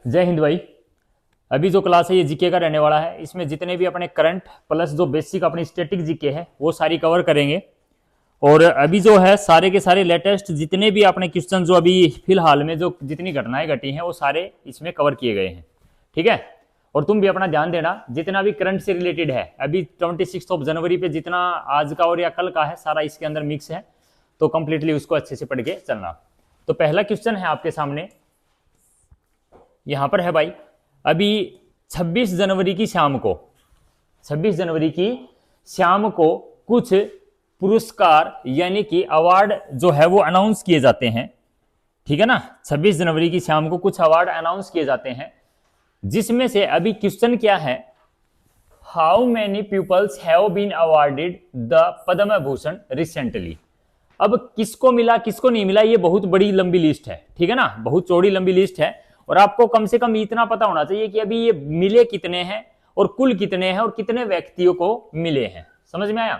जय हिंद भाई। अभी जो क्लास है ये जीके का रहने वाला है। इसमें जितने भी अपने करंट प्लस जो बेसिक अपनी स्टैटिक जीके है वो सारी कवर करेंगे। और अभी जो है सारे के सारे लेटेस्ट जितने भी अपने क्वेश्चन जो अभी फिलहाल में जो जितनी घटनाएं घटी हैं वो सारे इसमें कवर किए गए हैं। ठीक है। और तुम भी अपना ध्यान देना, जितना भी करंट से रिलेटेड है अभी 26 जनवरी पे जितना आज का और या कल का है सारा इसके अंदर मिक्स है, तो कंप्लीटली उसको अच्छे से पढ़ के चलना। तो पहला क्वेश्चन है आपके सामने, यहां पर है भाई। अभी 26 जनवरी की शाम को 26 जनवरी की शाम को कुछ पुरस्कार यानी कि अवार्ड जो है वो अनाउंस किए जाते हैं। ठीक है ना। 26 जनवरी की शाम को कुछ अवार्ड अनाउंस किए जाते हैं, जिसमें से अभी क्वेश्चन क्या है, how many peoples have been awarded the Padma Bhushan recently. अब किसको मिला किसको नहीं मिला ये बहुत बड़ी लंबी लिस्ट है। ठीक है ना, बहुत चौड़ी लंबी लिस्ट है। और आपको कम से कम इतना पता होना चाहिए कि अभी ये मिले कितने हैं और कुल कितने हैं और कितने व्यक्तियों को मिले हैं। समझ में आया।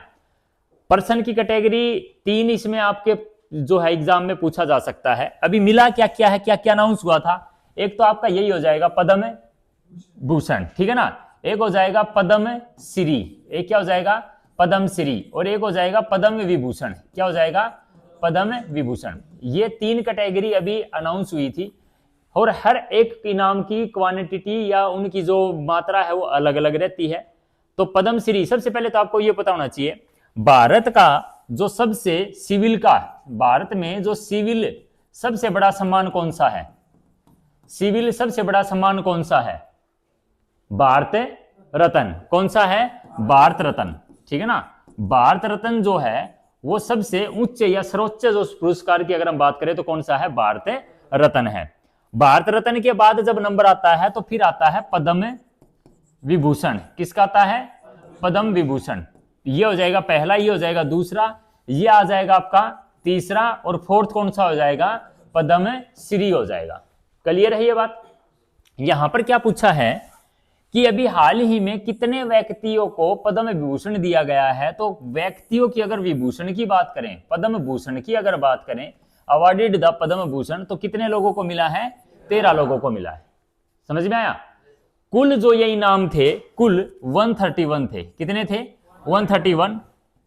पर्सन की कैटेगरी 3 इसमें आपके जो है एग्जाम में पूछा जा सकता है। अभी मिला क्या क्या है, क्या क्या अनाउंस हुआ था। एक तो आपका यही हो जाएगा पद्म भूषण, ठीक है ना। एक हो जाएगा पद्म श्री, एक क्या हो जाएगा पद्म श्री, और एक हो जाएगा पद्म विभूषण। क्या हो जाएगा पद्म विभूषण। ये 3 कैटेगरी अभी अनाउंस हुई थी और हर एक इनाम की क्वांटिटी या उनकी जो मात्रा है वो अलग अलग रहती है। तो पद्मश्री, सबसे पहले तो आपको ये पता होना चाहिए भारत का जो सबसे सिविल का, भारत में जो सिविल सबसे बड़ा सम्मान कौन सा है, सिविल सबसे बड़ा सम्मान कौन सा है, भारत रत्न। कौन सा है, भारत रत्न। ठीक है ना। भारत रत्न जो है वो सबसे उच्च या सर्वोच्च जो पुरस्कार की अगर हम बात करें तो कौन सा है, भारत रत्न है। भारत रत्न के बाद जब नंबर आता है तो फिर आता है पद्म विभूषण। किसका आता है, पद्म विभूषण। ये हो जाएगा पहला, ये हो जाएगा दूसरा, ये आ जाएगा आपका तीसरा, और फोर्थ कौन सा हो जाएगा, पद्म श्री हो जाएगा। क्लियर है ये बात। यहां पर क्या पूछा है कि अभी हाल ही में कितने व्यक्तियों को पद्म विभूषण दिया गया है। तो व्यक्तियों की अगर विभूषण की बात करें, पद्म भूषण की अगर बात करें, अवार्डेड द पद्म भूषण, तो कितने लोगों को मिला है, 13 लोगों को मिला है। समझ में आया। कुल जो ये इनाम थे कुल 131 थे। कितने थे, 131।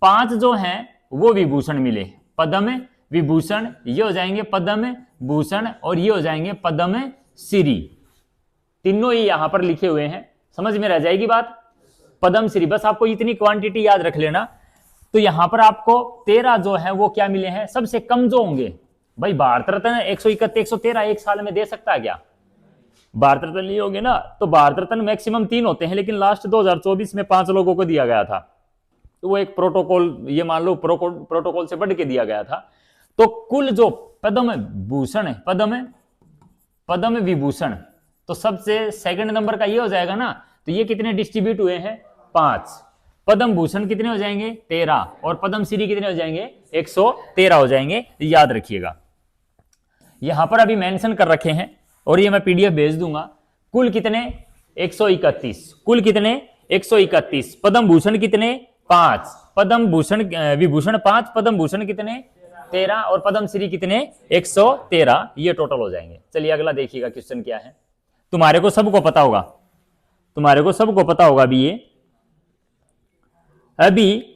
5 जो हैं वो विभूषण मिले, पद्म विभूषण। ये हो जाएंगे पद्म भूषण और ये हो जाएंगे पद्म श्री। तीनों ही यहां पर लिखे हुए हैं। समझ में रह जाएगी बात। पद्म श्री, बस आपको इतनी क्वांटिटी याद रख लेना। तो यहां पर आपको 13 जो है वो क्या मिले हैं। सबसे कम जो होंगे भाई, भारत रत्न 131 113 एक साल में दे सकता है क्या, भारत रत्न नहीं होंगे ना। तो भारत रत्न मैक्सिमम 3 होते हैं, लेकिन लास्ट 2024 में 5 लोगों को दिया गया था। तो वो एक प्रोटोकॉल, ये मान लो प्रोटोकॉल से बढ़ के दिया गया था। तो कुल जो पद्म भूषण है, पद्म विभूषण, तो सबसे सेकंड नंबर का ये हो जाएगा ना। तो ये कितने डिस्ट्रीब्यूट हुए हैं, 5। पद्म भूषण कितने हो जाएंगे, 13, और पद्म श्री कितने हो जाएंगे, 113 हो जाएंगे। याद रखिएगा। यहां पर अभी मेंशन कर रखे हैं और ये मैं पीडीएफ भेज दूंगा। कुल कितने, 131। कुल कितने, 131। पद्म भूषण कितने, 5। पद्म भूषण विभूषण 5, पद्म भूषण कितने, 13, और पद्म श्री कितने, 113। ये टोटल हो जाएंगे। चलिए अगला देखिएगा क्वेश्चन क्या है। तुम्हारे को सबको पता होगा, तुम्हारे को सबको पता होगा अभी ये। अभी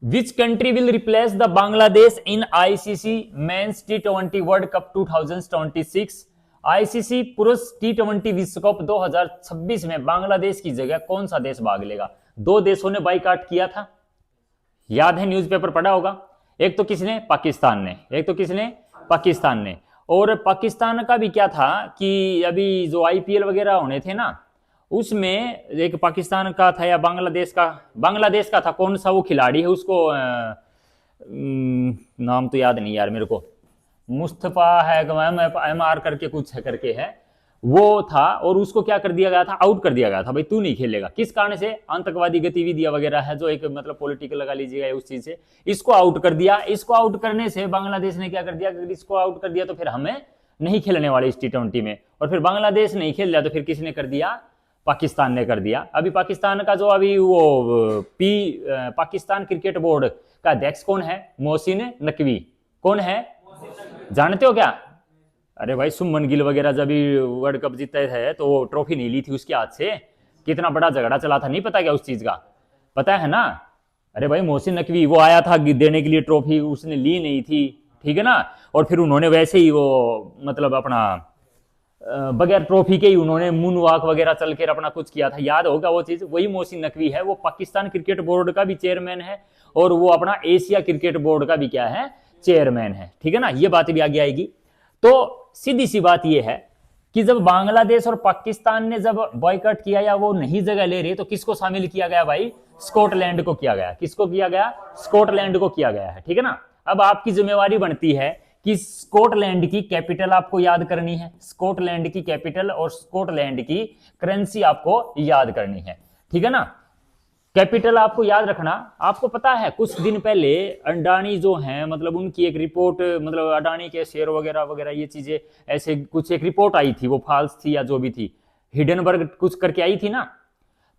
Which country will replace the Bangladesh in ICC Men's T20 World Cup 2026? ICC पुरुष T20 विश्व कप 2026 में बांग्लादेश की जगह कौन सा देश भाग लेगा। 2 देशों ने बाइकाट किया था, याद है, न्यूज़पेपर पढ़ा होगा। एक तो किसने, पाकिस्तान ने, एक तो किसने, पाकिस्तान ने। और पाकिस्तान का भी क्या था कि अभी जो आईपीएल वगैरह होने थे ना, उसमें एक पाकिस्तान का था या बांग्लादेश का था, कौन सा वो खिलाड़ी है, उसको नाम तो याद नहीं यार मेरे को, मुस्तफा है, MR करके कुछ है करके है वो था। और उसको क्या कर दिया गया था, आउट कर दिया गया था, भाई तू नहीं खेलेगा। किस कारण से, आतंकवादी गतिविधियां वगैरह है जो एक मतलब पॉलिटिकल लगा लीजिएगा उस चीज से, इसको आउट कर दिया। इसको आउट करने से बांग्लादेश ने क्या कर दिया, अगर इसको आउट कर दिया तो फिर हमें नहीं खेलने वाले इस T20 में, और फिर बांग्लादेश नहीं खेल रहा तो फिर किसने कर दिया, पाकिस्तान ने कर दिया। अभी पाकिस्तान का जो अभी वो पाकिस्तान क्रिकेट बोर्ड का अध्यक्ष कौन है, मोहसिन नकवी। कौन है, जानते हो क्या, अरे भाई शुभमन गिल वगैरह जब भी वर्ल्ड कप जीते थे तो वो ट्रॉफी नहीं ली थी उसके हाथ से, कितना बड़ा झगड़ा चला था, नहीं पता क्या उस चीज का, पता है ना। अरे भाई मोहसिन नकवी वो आया था देने के लिए ट्रॉफी, उसने ली नहीं थी, ठीक है ना। और फिर उन्होंने वैसे ही वो मतलब अपना बगैर ट्रॉफी के ही उन्होंने मून वॉक वगैरह चल कर अपना कुछ किया था, याद होगा वो चीज। वही मोहसिन नकवी है, वो पाकिस्तान क्रिकेट बोर्ड का भी चेयरमैन है और वो अपना एशिया क्रिकेट बोर्ड का भी क्या है, चेयरमैन है, ठीक है ना। ये बात भी आगे आएगी। तो सीधी सी बात ये है कि जब बांग्लादेश और पाकिस्तान ने जब बॉयकॉट किया या वो नहीं जगह ले रहे, तो किसको शामिल किया गया भाई, स्कॉटलैंड को किया गया। किसको किया गया, स्कॉटलैंड को किया गया है, ठीक है ना। अब आपकी जिम्मेवारी बनती है कि स्कॉटलैंड की कैपिटल आपको याद करनी है, स्कॉटलैंड की कैपिटल और स्कॉटलैंड की करेंसी आपको याद करनी है, ठीक है ना। कैपिटल आपको याद रखना। आपको पता है कुछ दिन पहले अडानी जो हैं, मतलब उनकी एक रिपोर्ट, मतलब अडानी के शेयर वगैरह वगैरह ये चीजें ऐसे कुछ एक रिपोर्ट आई थी, वो फॉल्स थी या जो भी थी, हिडनबर्ग कुछ करके आई थी ना।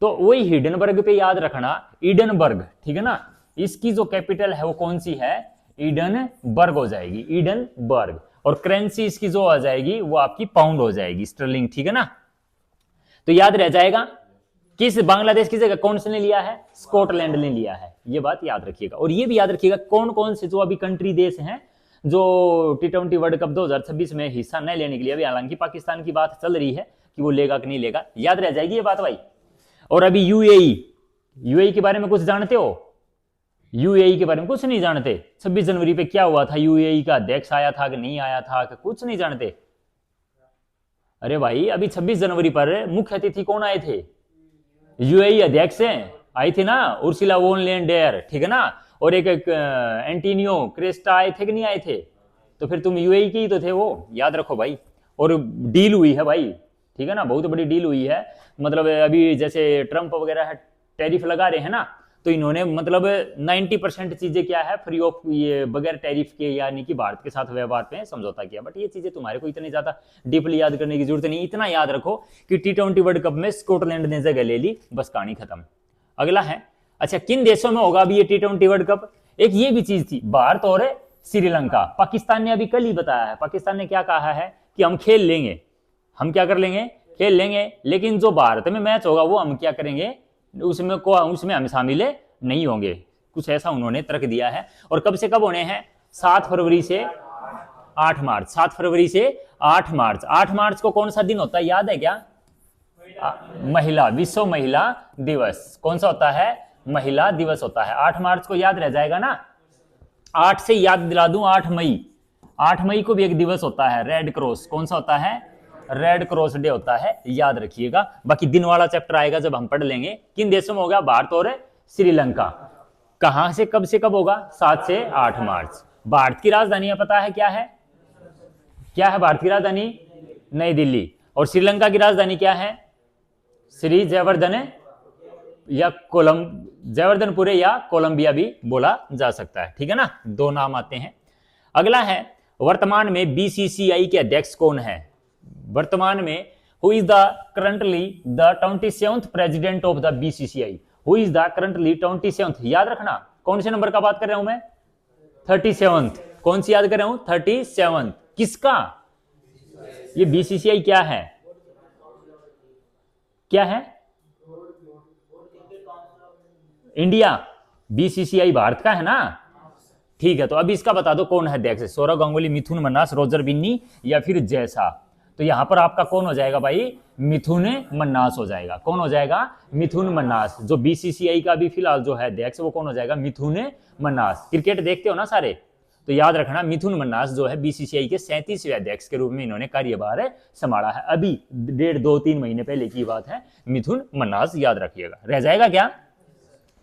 तो वही हिडनबर्ग पे याद रखना, ईडनबर्ग, ठीक है ना। इसकी जो कैपिटल है वो कौन सी है, ईडनबर्ग हो जाएगी, ईडनबर्ग। और करेंसी इसकी जो आ जाएगी वो आपकी पाउंड हो जाएगी, स्टर्लिंग, ठीक है ना। तो याद रह जाएगा किस बांग्लादेश की जगह कौन से ने लिया है, स्कॉटलैंड ने लिया है, ये बात याद रखिएगा। और ये भी याद रखिएगा कौन कौन से जो अभी कंट्री देश हैं जो T20 वर्ल्ड कप 2026 में हिस्सा नहीं लेने के लिए, अभी हालांकि पाकिस्तान की बात चल रही है कि वो लेगा कि नहीं लेगा, याद रह जाएगी ये बात भाई। और अभी यूएई के बारे में कुछ जानते हो, यूएई के बारे में कुछ नहीं जानते। 26 जनवरी पे क्या हुआ था, यूएई का अध्यक्ष आया था कि नहीं आया था कि कुछ नहीं जानते। अरे भाई अभी 26 जनवरी पर मुख्य अतिथि कौन आए थे, यूएई अध्यक्ष आई थी ना, उर्सुला वोन लेन डेयर, ठीक है ना। और एक एंटीनियो क्रेस्टा आए थे कि नहीं आए थे, तो फिर तुम यूएई के ही तो थे वो, याद रखो भाई। और डील हुई है भाई, ठीक है ना, बहुत बड़ी डील हुई है। मतलब अभी जैसे ट्रंप वगैरह टैरिफ लगा रहे हैं ना, तो इन्होंने मतलब 90% चीजें क्या है फ्री ऑफ, ये बगैर टैरिफ के, यानी कि भारत के साथ व्यवहार पे समझौता किया। बट ये चीजें तुम्हारे को इतनी ज्यादा डीपली याद करने की जरूरत नहीं, इतना याद रखो कि T20 वर्ल्ड कप में स्कॉटलैंड ने जगह ले ली, बस कहानी खत्म। अगला है, अच्छा किन देशों में होगा अभी ये T20 वर्ल्ड कप। एक ये भी चीज थी, भारत और श्रीलंका। पाकिस्तान ने अभी कल ही बताया है, पाकिस्तान ने क्या कहा है कि हम खेल लेंगे, हम क्या कर लेंगे, खेल लेंगे, लेकिन जो भारत में मैच होगा वो हम क्या करेंगे, उसमें हम शामिल नहीं होंगे, कुछ ऐसा उन्होंने तर्क दिया है। और कब से कब होने हैं, 7 फरवरी से 8 मार्च, 7 फरवरी से 8 मार्च। 8 मार्च को कौन सा दिन होता है, याद है क्या, महिला, विश्व महिला दिवस। कौन सा होता है, महिला दिवस होता है। 8 मार्च को याद रह जाएगा ना। 8 से याद दिला दूं, 8 मई, 8 मई को भी एक दिवस होता है, रेड क्रॉस। कौन सा होता है, रेड क्रॉस डे होता है, याद रखिएगा। बाकी दिन वाला चैप्टर आएगा जब हम पढ़ लेंगे। किन देशों में होगा, भारत और श्रीलंका। कहां से कब से कब होगा, 7 से 8 मार्च। भारत की राजधानी पता है क्या है, क्या है भारत की राजधानी, नई दिल्ली। और श्रीलंका की राजधानी क्या है, श्री जयवर्धन या जयवर्धनपुरे या कोलंबिया भी बोला जा सकता है, ठीक है ना, 2 नाम आते हैं। अगला है, वर्तमान में बीसीसीआई के अध्यक्ष कौन है, वर्तमान में who is the currently the 27th president of the BCCI, who is the currently 27th, याद रखना कौन से नंबर का बात कर रहा हूं मैं, 37th। कौन सी याद कर रहा हूं, 37th। किसका, ये बीसीसीआई क्या है, क्या है, इंडिया, बीसीसीआई भारत का है ना, ठीक है। तो अभी इसका बता दो कौन है अध्यक्ष, सौरव गांगुली, मिथुन मन्नास, रोजर बिन्नी या फिर जैसा। तो यहां पर आपका कौन हो जाएगा भाई, मिथुन मन्नास हो जाएगा। कौन हो जाएगा, मिथुन मन्नास। जो बीसीसीआई का भी फिलहाल जो है अध्यक्ष वो कौन हो जाएगा, मिथुन मन्नास। क्रिकेट देखते हो ना सारे, तो याद रखना मिथुन मन्नास जो है बीसीसीआई के 37वें अध्यक्ष के रूप में इन्होंने कार्यभार संभाला है। अभी 1.5-2-3 महीने पहले की बात है, मिथुन मन्नास, याद रखिएगा। रह जाएगा क्या,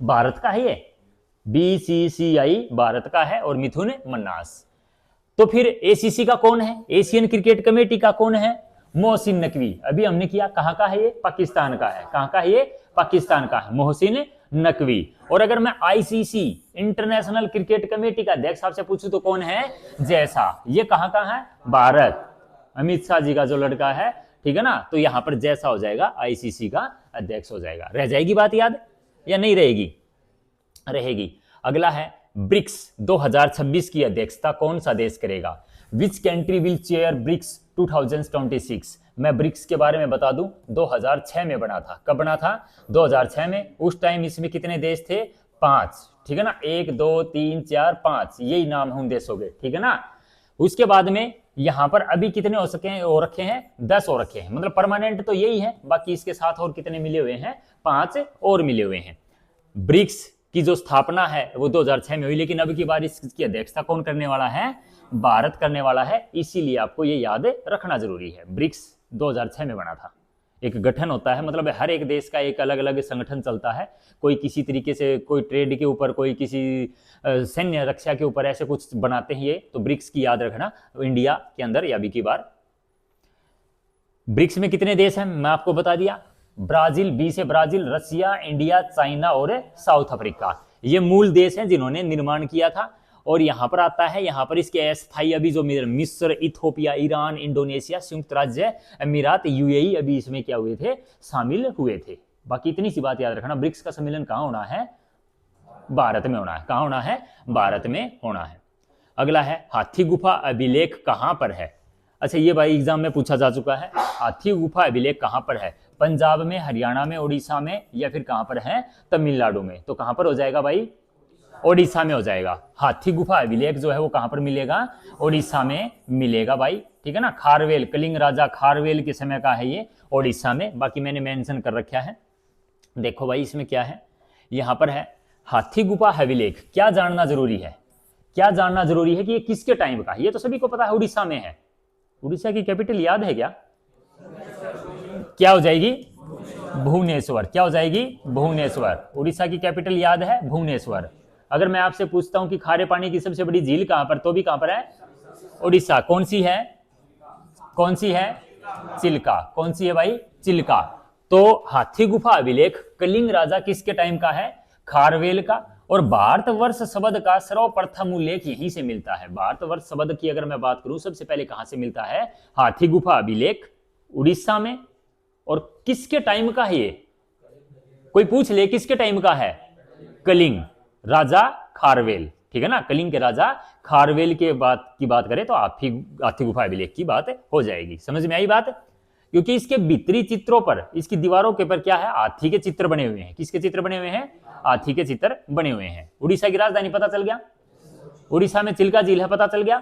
भारत का है ये, बीसीसीआई भारत का है और मिथुन मन्नास। तो फिर एसीसी का कौन है, एशियन क्रिकेट कमेटी का कौन है, मोहसिन नकवी। अभी हमने किया, कहां का है ये, पाकिस्तान का है। कहां का है ये, पाकिस्तान का है, मोहसिन नकवी। और अगर मैं आईसीसी इंटरनेशनल क्रिकेट कमेटी का अध्यक्ष आपसे पूछूं तो कौन है, जैसा। ये कहां का है, भारत, अमित शाह जी का जो लड़का है, ठीक है ना। तो यहां पर जैसा हो जाएगा आईसीसी का अध्यक्ष हो जाएगा। रह जाएगी बात याद या नहीं रहेगी, रहेगी। अगला है, ब्रिक्स 2026 की अध्यक्षता कौन सा देश करेगा, which country will chair BRICS 2026। मैं ब्रिक्स के बारे में बता दूं, 2006 में बना था। कब बना था? 2006 में। उस टाइम इसमें कितने देश थे? 5, ठीक है ना। 1 2 3 4 5, यही नाम हम देशों के, ठीक है ना। उसके बाद में यहां पर अभी कितने हो सके हो रखे हैं? 10 हो रखे हैं। मतलब परमानेंट तो यही है, बाकी इसके साथ और कितने मिले हुए हैं? 5 और मिले हुए हैं। ब्रिक्स की जो स्थापना है वो 2006 में हुई, लेकिन अब की बार इसकी अध्यक्षता कौन करने वाला है? भारत करने वाला है। इसीलिए आपको ये याद रखना जरूरी है। ब्रिक्स 2006 में बना था। एक गठन होता है, मतलब हर एक देश का एक अलग अलग संगठन चलता है। कोई किसी तरीके से, कोई ट्रेड के ऊपर, कोई किसी सैन्य रक्षा के ऊपर, ऐसे कुछ बनाते हैं ये। तो ब्रिक्स की याद रखना इंडिया के अंदर या भी की बार। ब्रिक्स में कितने देश हैं मैं आपको बता दिया। ब्राजील, 20 है ब्राजील, रसिया, इंडिया, चाइना और साउथ अफ्रीका। ये मूल देश हैं जिन्होंने निर्माण किया था। और यहां पर आता है, यहां पर इसके अस्थायी अभी जो मिस्र, इथोपिया, ईरान, इंडोनेशिया, संयुक्त राज्य अमीरात, यूएई अभी इसमें क्या हुए थे? शामिल हुए थे। बाकी इतनी सी बात याद रखना, ब्रिक्स का सम्मेलन कहां होना है? भारत में होना है। कहां होना है? भारत में होना है। अगला है, हाथी गुफा अभिलेख कहां पर है? अच्छा, ये भाई एग्जाम में पूछा जा चुका है। हाथी गुफा अभिलेख कहां पर है? पंजाब में, हरियाणा में, उड़ीसा में, या फिर कहां पर है? तमिलनाडु में। तो कहां पर हो जाएगा भाई? ओडिशा में हो जाएगा। हाथी गुफा अभिलेख जो है वो कहां पर मिलेगा? ओडिशा में मिलेगा भाई, ठीक है ना। खारवेल, कलिंग राजा खारवेल के समय का है ये, ओडिशा में। बाकी मैंने मेंशन कर रखा है। देखो भाई इसमें क्या है, यहां पर है हाथी गुफा अभिलेख। क्या जानना जरूरी है? क्या जानना जरूरी है कि ये किसके टाइम का? ये तो सभी को पता है, उड़ीसा में है। उड़ीसा की कैपिटल याद है क्या? क्या हो जाएगी? भुवनेश्वर। क्या हो जाएगी? भुवनेश्वर। उड़ीसा की कैपिटल याद है? भुवनेश्वर। अगर मैं आपसे पूछता हूं कि खारे पानी की सबसे बड़ी झील कहां पर, तो भी कहां पर है? उड़ीसा। कौन सी है? कौन सी है? चिल्का। कौन सी है भाई? चिल्का। तो हाथी गुफा अभिलेख कलिंग राजा किसके टाइम का है? खारवेल का। और भारतवर्ष शब्द का सर्वप्रथम उल्लेख यहीं से मिलता है। भारतवर्ष शब्द की अगर मैं बात करूं, सबसे पहले कहां से मिलता है? हाथी गुफा अभिलेख उड़ीसा में। और किसके टाइम का है ये? कोई पूछ ले किसके टाइम का है? कलिंग राजा खारवेल, ठीक है ना। कलिंग के राजा खारवेल के की बात करें तो हाथी गुफा अभिलेख की बात हो जाएगी। समझ में आई बात? क्योंकि इसके भीतरी चित्रों पर, इसकी दीवारों के ऊपर क्या है? हाथी के चित्र बने हुए हैं। किसके चित्र बने हुए हैं? हाथी के चित्र बने हुए हैं। उड़ीसा की राजधानी पता चल गया? उड़ीसा में चिल्का झील है, पता चल गया?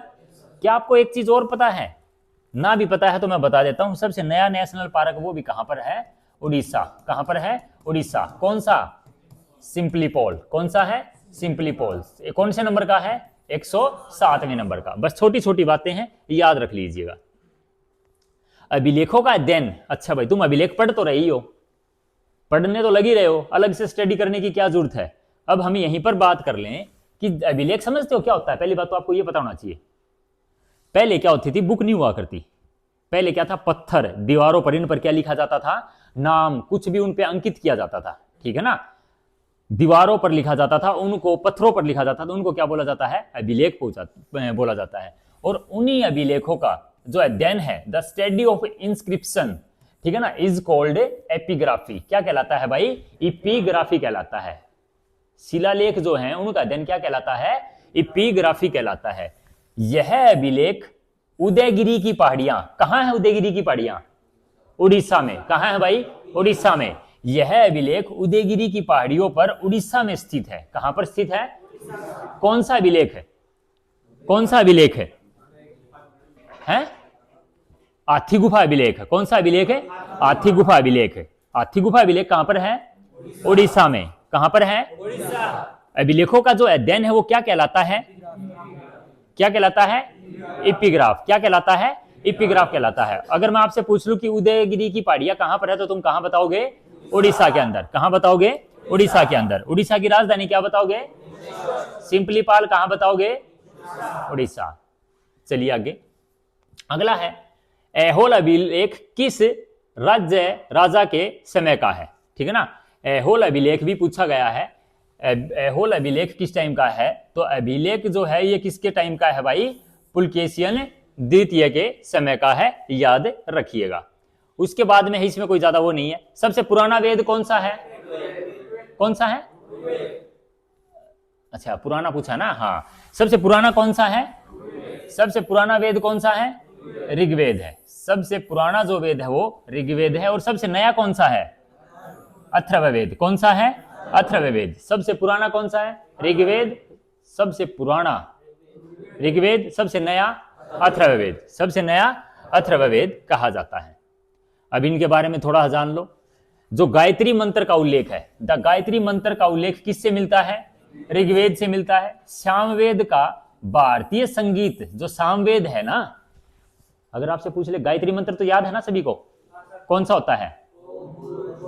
क्या आपको एक चीज और पता है? ना भी पता है तो मैं बता देता हूं, सबसे नया नेशनल पार्क वो भी कहां पर है? उड़ीसा। कहां पर है? उड़ीसा। कौन सा? सिंपलीपॉल। कौन सा है? सिंपलीपॉल। कौन से नंबर का है? 107वें नंबर का। बस छोटी छोटी बातें हैं, याद रख लीजिएगा। अभिलेखों का अध्ययन। अच्छा भाई, तुम अभिलेख पढ़ तो रही हो, पढ़ने तो लगी रहे हो, अलग से स्टडी करने की क्या जरूरत है। अब हम यहीं पर बात कर लें कि अभिलेख समझते हो क्या होता है? पहली बात तो आपको यह पता होना चाहिए, पहले क्या होती थी? बुक नहीं हुआ करती। पहले क्या था? पत्थर, दीवारों पर, इन पर क्या लिखा जाता था? नाम, कुछ भी उन पे अंकित किया जाता था, ठीक है ना। दीवारों पर लिखा जाता था, उनको पत्थरों पर लिखा जाता था, उनको क्या बोला जाता है? अभिलेख बोला जाता है। और उन्हीं अभिलेखों का जो अध्ययन है, द स्टडी ऑफ इंस्क्रिप्शन, ठीक है ना, इज कॉल्ड एपिग्राफी। क्या कहलाता है भाई? एपिग्राफी कहलाता है। शिलालेख जो हैं उनका अध्ययन क्या कहलाता है? एपिग्राफी कहलाता है। यह अभिलेख उदयगिरी की पहाड़ियां, कहां है उदयगिरी की पहाड़ियां? उड़ीसा में। कहां है भाई? उड़ीसा में। यह अभिलेख उदयगिरी की पहाड़ियों पर उड़ीसा में स्थित है। कहां पर स्थित है? कौन सा अभिलेख है? कौन सा अभिलेख है? हैं? हाथी गुफा अभिलेख। कौन सा अभिलेख है? हाथी गुफा अभिलेख है। हाथी गुफा अभिलेख कहां पर है? उड़ीसा में। कहां पर है? उड़ीसा। अभिलेखों का जो अध्ययन है वो क्या कहलाता है? क्या कहलाता है? एपिग्राफ। क्या कहलाता है? एपिग्राफ कहलाता है। अगर मैं आपसे पूछ लूं कि उदयगिरी की पहाड़ियां कहां पर है, तो तुम कहां बताओगे? उड़ीसा के अंदर। कहां बताओगे? उड़ीसा के अंदर। उड़ीसा की राजधानी क्या बताओगे? सिंपलीपाल। कहां बताओगे? उड़ीसा। चलिए आगे। अगला है, ऐहोल अभिलेख किस राज्य राजा के समय का है? ठीक है ना, ऐहोल अभिलेख भी पूछा गया है। ऐहोल अभिलेख किस टाइम का है? तो अभिलेख जो है ये किसके टाइम का है भाई? पुलकेशियन द्वितीय के समय का है, याद रखिएगा। उसके बाद में इसमें कोई ज्यादा वो नहीं है। सबसे पुराना वेद कौन सा है? कौन सा है? अच्छा, पुराना पूछा ना। हाँ, सबसे पुराना कौन सा है? सबसे पुराना वेद कौन सा है? ऋग्वेद है। सबसे पुराना जो वेद है वो ऋग्वेद है। और सबसे नया कौन सा है? अथर्ववेद। कौन सा है? अथर्ववेद। सबसे पुराना कौन सा है? ऋग्वेद। सबसे पुराना ऋग्वेद, सबसे नया अथर्ववेद। सबसे नया अथर्ववेद कहा जाता है। अब इनके बारे में थोड़ा जान लो। जो गायत्री मंत्र का उल्लेख है, द गायत्री मंत्र का उल्लेख किससे मिलता है? ऋग्वेद से मिलता है। सामवेद का भारतीय संगीत, जो सामवेद है ना, अगर आपसे पूछ ले गायत्री मंत्र तो याद है ना सभी को, कौन सा होता है?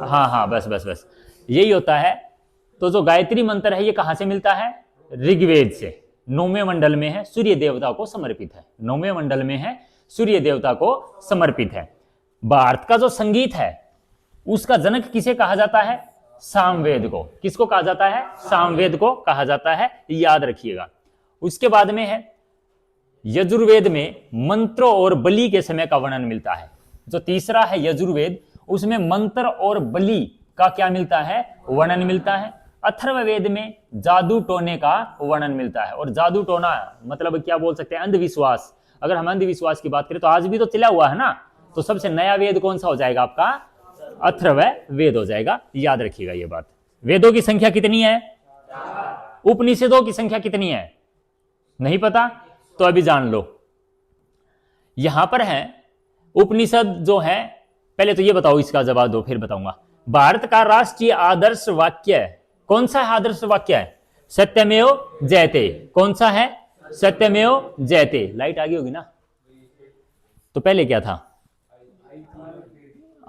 हाँ हाँ, बस बस बस यही होता है। तो जो गायत्री मंत्र है ये कहां से मिलता है? ऋग्वेद से। 9वें मंडल में है, सूर्य देवता को समर्पित है। 9वें मंडल में है, सूर्य देवता को समर्पित है। भारत का जो संगीत है उसका जनक किसे कहा जाता है? सामवेद को। किसको कहा जाता है? सामवेद को कहा जाता है, याद रखिएगा। उसके बाद में है यजुर्वेद में मंत्रों और बलि के समय का वर्णन मिलता है। जो तीसरा है यजुर्वेद, उसमें मंत्र और बलि का क्या मिलता है? वर्णन मिलता है। अथर्ववेद में जादू टोने का वर्णन मिलता है। और जादू टोना मतलब क्या बोल सकते हैं? अंधविश्वास। अगर हम अंधविश्वास की बात करें तो आज भी तो चला हुआ है ना। तो सबसे नया वेद कौन सा हो जाएगा आपका? अथर्ववेद हो जाएगा, याद रखिएगा ये बात। वेदों की संख्या कितनी है? उपनिषदों की संख्या कितनी है? नहीं पता? तो अभी जान लो। यहां पर है उपनिषद जो है, पहले तो ये बताओ, इसका जवाब दो फिर बताऊंगा। भारत का राष्ट्रीय आदर्श वाक्य कौन सा है? आदर्श वाक्य है सत्यमेव जयते। कौन सा है? सत्यमेव जयते। लाइट आ गई होगी ना? तो पहले क्या था?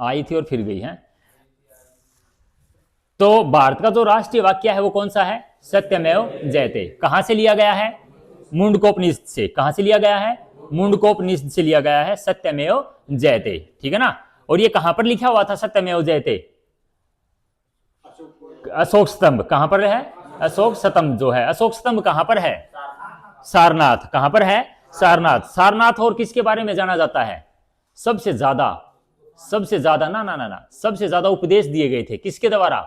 आई थी और फिर गई है। तो भारत का जो राष्ट्रीय वाक्य है वो कौन सा है? सत्यमेव जयते। कहां से लिया गया है? मुंडकोपनिषद से। कहां से लिया गया है? मुंडकोपनिषद से लिया गया है, सत्यमेव जयते। ठीक है ना? और ये कहां पर लिखा हुआ था सत्यमेव जयते? अशोक स्तंभ। कहां पर है? अशोक स्तंभ जो है, अशोक स्तंभ कहां पर है? सारनाथ। कहां पर है? सारनाथ। सारनाथ और किसके बारे में जाना जाता है? सबसे ज्यादा ना सबसे ज्यादा उपदेश दिए गए थे किसके द्वारा?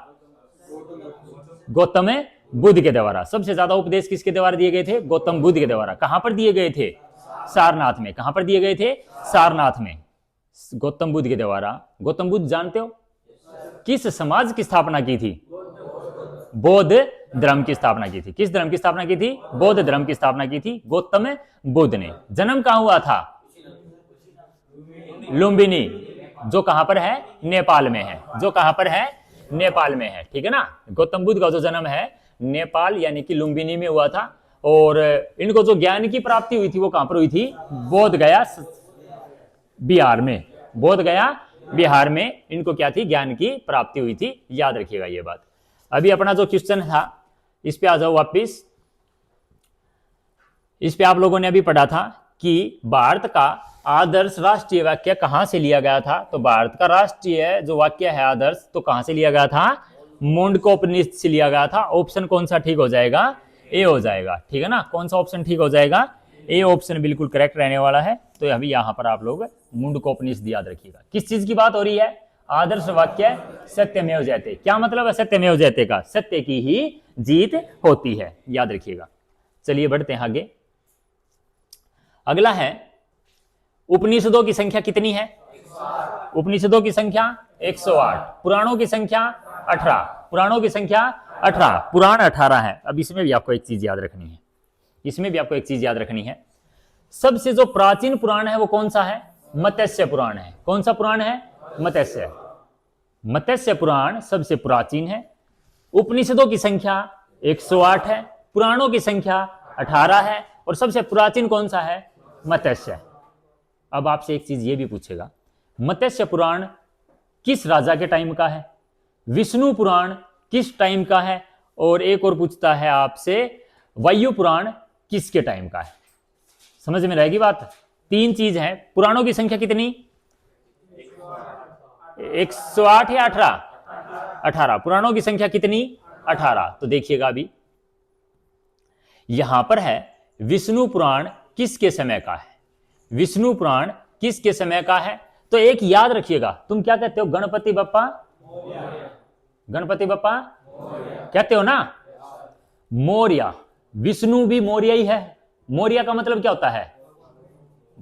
गौतम बुद्ध के द्वारा। सबसे ज्यादा उपदेश किसके द्वारा दिए गए थे? गौतम बुद्ध के द्वारा। कहां पर दिए गए थे? सारनाथ में। कहां पर दिए गए थे? सारनाथ में, गौतम बुद्ध के द्वारा। गौतम बुद्ध जानते हो किस समाज की स्थापना की थी? बौद्ध धर्म की स्थापना की थी। किस धर्म की स्थापना की थी? बौद्ध धर्म की स्थापना की थी गौतम बुद्ध ने। जन्म कहां हुआ था? लुम्बिनी, जो कहां पर है? नेपाल में है। जो कहां पर है? नेपाल में है। ठीक है ना? गौतम बुद्ध का जो जन्म है नेपाल यानी कि लुम्बिनी में हुआ था। और इनको जो ज्ञान की प्राप्ति हुई थी वो कहां पर हुई थी? बोध गया बिहार में। बोध गया बिहार में इनको क्या थी? ज्ञान की प्राप्ति हुई थी, याद रखिएगा ये बात। अभी अपना जो क्वेश्चन था इस पे आ जाओ वापिस। इस पे आप लोगों ने अभी पढ़ा था कि भारत का आदर्श राष्ट्रीय वाक्य कहां से लिया गया था? तो भारत का राष्ट्रीय जो वाक्य है आदर्श, तो कहां से लिया गया था? मुंडकोपनिषद से लिया गया था। ऑप्शन कौन सा ठीक हो जाएगा? ए हो जाएगा। ठीक है ना? कौन सा ऑप्शन ठीक हो जाएगा? ए ऑप्शन बिल्कुल करेक्ट रहने वाला है। तो अभी यहां पर आप लोग मुंडकोपनिषद याद रखिएगा। किस चीज की बात हो रही है? आदर्श वाक्य सत्यमेव जयते। क्या मतलब है सत्यमेव जयते का? सत्य की ही जीत होती है, याद रखिएगा। चलिए बढ़ते हैं आगे। अगला है उपनिषदों की संख्या कितनी है? उपनिषदों की संख्या 108। पुराणों की संख्या 18। पुराणों की संख्या 18। पुराण 18 है। अब इसमें भी आपको एक चीज याद रखनी है। इसमें भी आपको एक चीज याद रखनी है। सबसे जो प्राचीन पुराण है वो कौन सा है? मत्स्य पुराण है। कौन सा पुराण है? मत्स्य। मत्स्य पुराण सबसे प्राचीन है। उपनिषदों की संख्या 108 है, पुराणों की संख्या 18 है, और सबसे प्राचीन कौन सा है? मत्स्य। अब आपसे एक चीज ये भी पूछेगा, मत्स्य पुराण किस राजा के टाइम का है? विष्णु पुराण किस टाइम का है? और एक और पूछता है आपसे, वायु पुराण किसके टाइम का है? समझ में रहेगी बात? 3 चीज है। पुराणों की संख्या कितनी? 108 या 18? 18। पुराणों की संख्या कितनी? 18। तो देखिएगा अभी यहां पर है विष्णु पुराण किसके समय का है? विष्णु पुराण किसके समय का है? तो एक याद रखिएगा, तुम क्या कहते हो? गणपति बप्पा? गणपति बप्पा कहते हो ना? मौर्य। विष्णु भी मौर्य ही है। मौर्य का मतलब क्या होता है?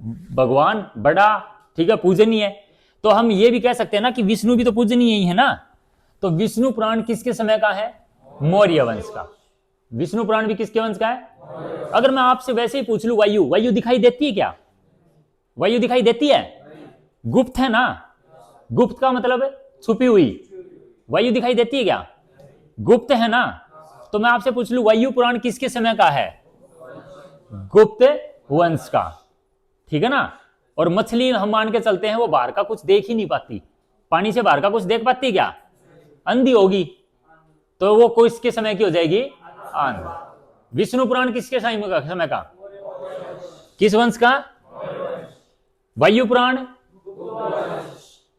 भगवान बड़ा, ठीक है, पूजनीय है। तो हम ये भी कह सकते हैं ना कि विष्णु भी तो पूजनीय ही है ना। तो विष्णु पुराण किसके समय का है? मौर्य वंश का। विष्णु पुराण भी किसके वंश का है? अगर मैं आपसे वैसे ही पूछ लूं, वायु, वायु दिखाई देती है क्या? वायु दिखाई देती है? गुप्त है ना। गुप्त का मतलब है छुपी हुई। वायु दिखाई देती है क्या? गुप्त है ना। तो मैं आपसे पूछ लूं, वायु पुराण किसके समय का है? गुप्त वंश का, ठीक है ना। और मछली हम मान के चलते हैं वो बाहर का कुछ देख ही नहीं पाती, पानी से बाहर का कुछ देख पाती क्या? अंधी होगी। तो वो किसके समय की हो जाएगी? अंध। विष्णु पुराण किसके समय का? किस वंश का? वायु पुराण,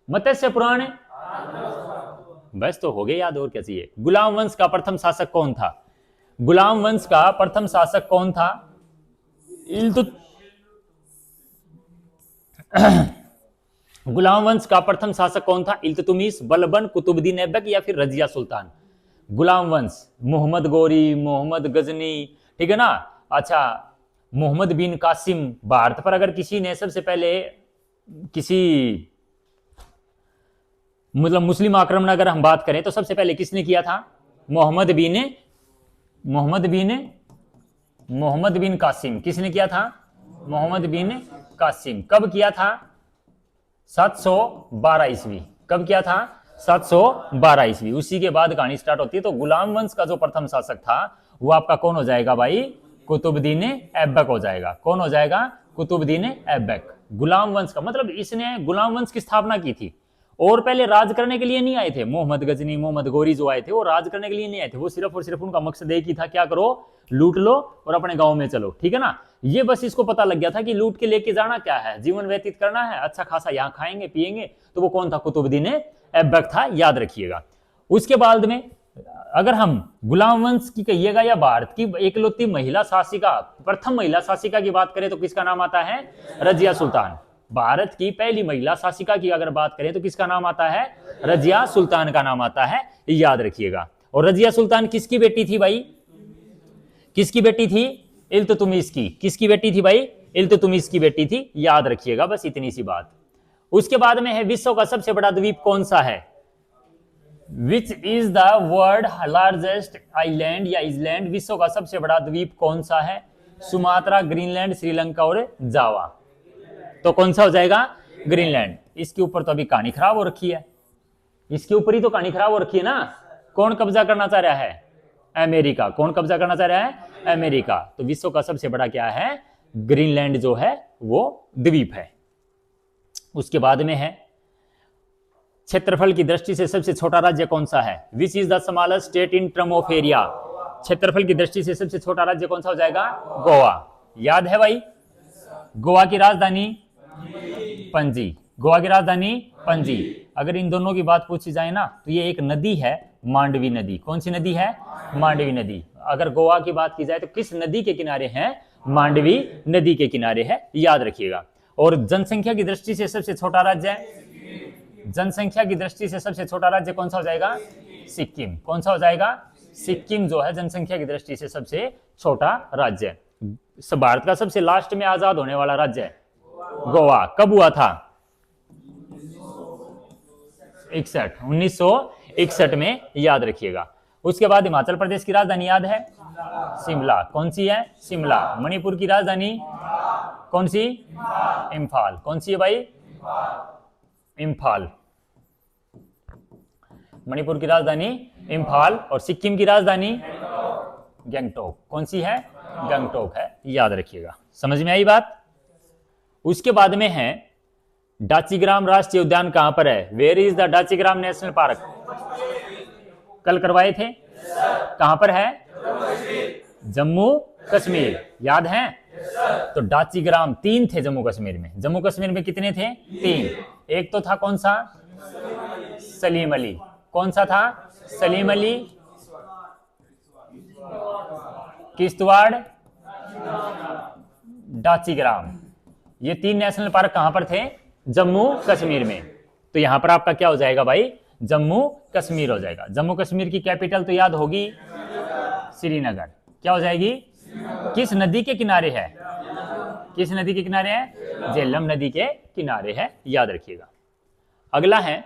मत्स्य पुराण, बस तो हो गए याद, और क्या चाहिए। गुलाम वंश का प्रथम शासक कौन था? गुलाम वंश का प्रथम शासक कौन था? गुलाम वंश का प्रथम शासक कौन था? इल्तुतमिश, बलबन, कुतुबुद्दीन ऐबक या फिर रजिया सुल्तान। गुलाम वंश, मोहम्मद गौरी, मोहम्मद गजनी, ठीक है ना। अच्छा, मोहम्मद बिन कासिम। भारत पर अगर किसी ने सबसे पहले किसी मतलब मुस्लिम आक्रमण अगर हम बात करें तो सबसे पहले किसने किया था? मोहम्मद बिन कासिम। किसने किया था? मोहम्मद बिन कासिम। कब किया था? 712 ईस्वी। कब किया था? 712 ईस्वी। उसी के बाद कहानी स्टार्ट होती है। तो गुलाम वंश का जो प्रथम शासक था वो आपका कौन हो जाएगा भाई? कुतुबुद्दीन ऐबक हो जाएगा। कौन हो जाएगा? कुतुबुद्दीन ऐबक। गुलाम वंश का मतलब इसने गुलाम वंश की स्थापना की थी। और पहले राज करने के लिए नहीं आए थे। मोहम्मद गजनी, मोहम्मद गौरी जो आए थे वो राज करने के लिए नहीं आए थे। वो सिर्फ और सिर्फ उनका मकसद एक ही था, क्या करो? लूट लो और अपने गांव में चलो, ठीक है ना। ये बस इसको पता लग गया था कि लूट के लेके जाना क्या है, जीवन व्यतीत करना है, अच्छा खासा यहाँ खाएंगे पिएंगे। तो वो कौन था? कुतुबुद्दीन ऐबक था, याद रखिएगा। उसके बाद में अगर हम गुलाम वंश की कहिएगा या भारत की एकलौती महिला शासिका, प्रथम महिला शासिका की बात करें तो किसका नाम आता है? रजिया सुल्तान। भारत की पहली महिला शासिका की अगर बात करें तो किसका नाम आता है? रजिया सुल्तान का नाम आता है, याद रखिएगा। और रजिया सुल्तान किसकी बेटी थी भाई? किसकी बेटी थी? इल्तुतमिश की। किसकी बेटी थी भाई? इल्तुतमिश की बेटी थी, याद रखिएगा, बस इतनी सी बात। उसके बाद में है विश्व का सबसे बड़ा द्वीप कौन सा है? Which is the world largest island या इजलैंड। विश्व का सबसे बड़ा द्वीप कौन सा है? सुमात्रा, ग्रीनलैंड, श्रीलंका और जावा। तो कौन सा हो जाएगा? ग्रीनलैंड। इसके ऊपर तो अभी कहानी खराब हो रखी है। इसके ऊपर ही तो कहानी खराब हो रखी है ना। कौन कब्जा करना चाह रहा है? अमेरिका। कौन कब्जा करना चाह रहा है? अमेरिका। तो विश्व का सबसे बड़ा क्या है? ग्रीनलैंड जो है वो द्वीप है। उसके बाद में है क्षेत्रफल की दृष्टि से सबसे छोटा राज्य कौन सा है? Which is the smallest state in term of area. क्षेत्रफल की दृष्टि से सबसे छोटा राज्य कौन सा हो जाएगा? गोवा। याद है भाई? गोवा की राजधानी पणजी। गोवा की राजधानी पणजी। अगर इन दोनों की बात पूछी जाए ना तो ये एक नदी है, मांडवी नदी। कौन सी नदी है? मांडवी नदी। अगर गोवा की बात की जाए तो किस नदी के किनारे है? मांडवी नदी के किनारे है, याद रखिएगा। और जनसंख्या की दृष्टि से सबसे छोटा राज्य है? जनसंख्या की दृष्टि से सबसे छोटा राज्य कौन सा हो जाएगा? सिक्किम। कौन सा हो जाएगा? सिक्किम जो है जनसंख्या की दृष्टि से सबसे छोटा राज्य है। भारत का सबसे लास्ट में आजाद होने वाला राज्य है गोवा। कब हुआ था? 1961 में, याद रखिएगा। उसके बाद हिमाचल प्रदेश की राजधानी याद है? शिमला। कौन सी है? शिमला। मणिपुर की राजधानी कौन सी? इम्फाल। कौन सी है भाई? इम्फाल। मणिपुर की राजधानी इम्फाल। और सिक्किम की राजधानी गंगटोक। कौन सी है? गंगटोक है, याद रखिएगा। समझ में आई बात? उसके बाद में है डाचीग्राम राष्ट्रीय उद्यान कहां पर है? Where is the Dachigam national park. कल करवाए थे। कहां पर है? जम्मू कश्मीर। याद है? तो डाचीग्राम 3 थे जम्मू कश्मीर में। जम्मू कश्मीर में कितने थे? 3। एक तो था कौन सा? सलीम अली। कौन सा था? सलीम अली, किश्तवाड़, डाचीग्राम। ये 3 नेशनल पार्क कहां पर थे? जम्मू कश्मीर में। तो यहां पर आपका क्या हो जाएगा भाई? जम्मू कश्मीर हो जाएगा। जम्मू कश्मीर की कैपिटल तो याद होगी, श्रीनगर। क्या हो जाएगी? किस नदी के किनारे है? किस नदी के किनारे है? झेलम नदी के किनारे है, याद रखिएगा। अगला है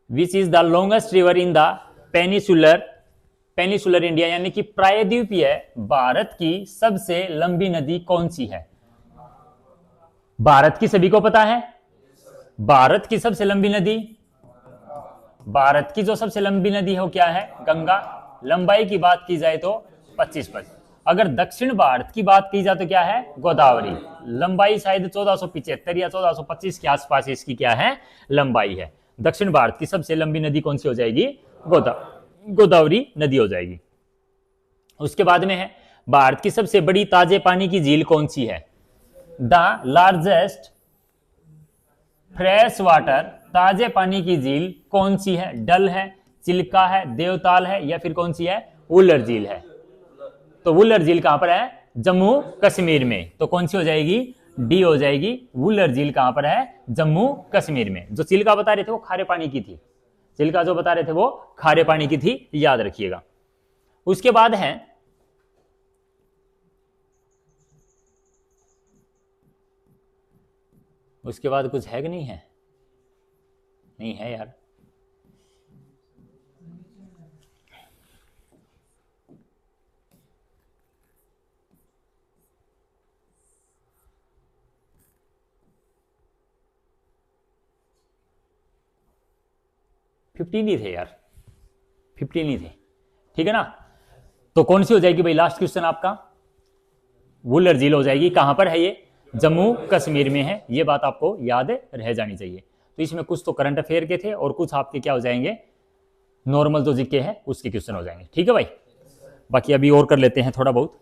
which is the longest river in the peninsular India, यानी कि प्रायद्वीपीय भारत की सबसे लंबी नदी कौन सी है? भारत की सभी को पता है, भारत की सबसे लंबी नदी, भारत की जो सबसे लंबी नदी है वो क्या है? गंगा। लंबाई की बात की जाए तो 25 पद। अगर दक्षिण भारत की बात की जाए तो क्या है? गोदावरी। लंबाई शायद 1475 या 1425 के आसपास इसकी क्या है? लंबाई है। दक्षिण भारत की सबसे लंबी नदी कौन सी हो जाएगी? गोदावरी नदी हो जाएगी। उसके बाद में है भारत की सबसे बड़ी ताजे पानी की झील कौन सी है? द लार्जेस्ट फ्रेश वाटर ताजे पानी की झील कौन सी है? डल है, चिल्का है, देवताल है, या फिर कौन सी है? वुलर झील है। तो वुलर झील कहां पर है? जम्मू कश्मीर में। तो कौन सी हो जाएगी? डी हो जाएगी। वुलर झील कहां पर है? जम्मू कश्मीर में। जो चिल्का बता रहे थे वो खारे पानी की थी, चिल्का जो बता रहे थे वो खारे पानी की थी, याद रखिएगा। उसके बाद है उसके बाद कुछ है कि नहीं है? नहीं है यार। फिफ्टीन ही थे यार, 15 ही थे, ठीक है ना। तो कौन सी हो जाएगी भाई लास्ट क्वेश्चन आपका? वुलर झील हो जाएगी। कहां पर है ये? जम्मू कश्मीर में है। ये बात आपको याद रह जानी चाहिए। तो इसमें कुछ तो करंट अफेयर के थे और कुछ आपके क्या हो जाएंगे? नॉर्मल जो जीके है उसके क्वेश्चन हो जाएंगे, ठीक है भाई। बाकी अभी और कर लेते हैं थोड़ा बहुत।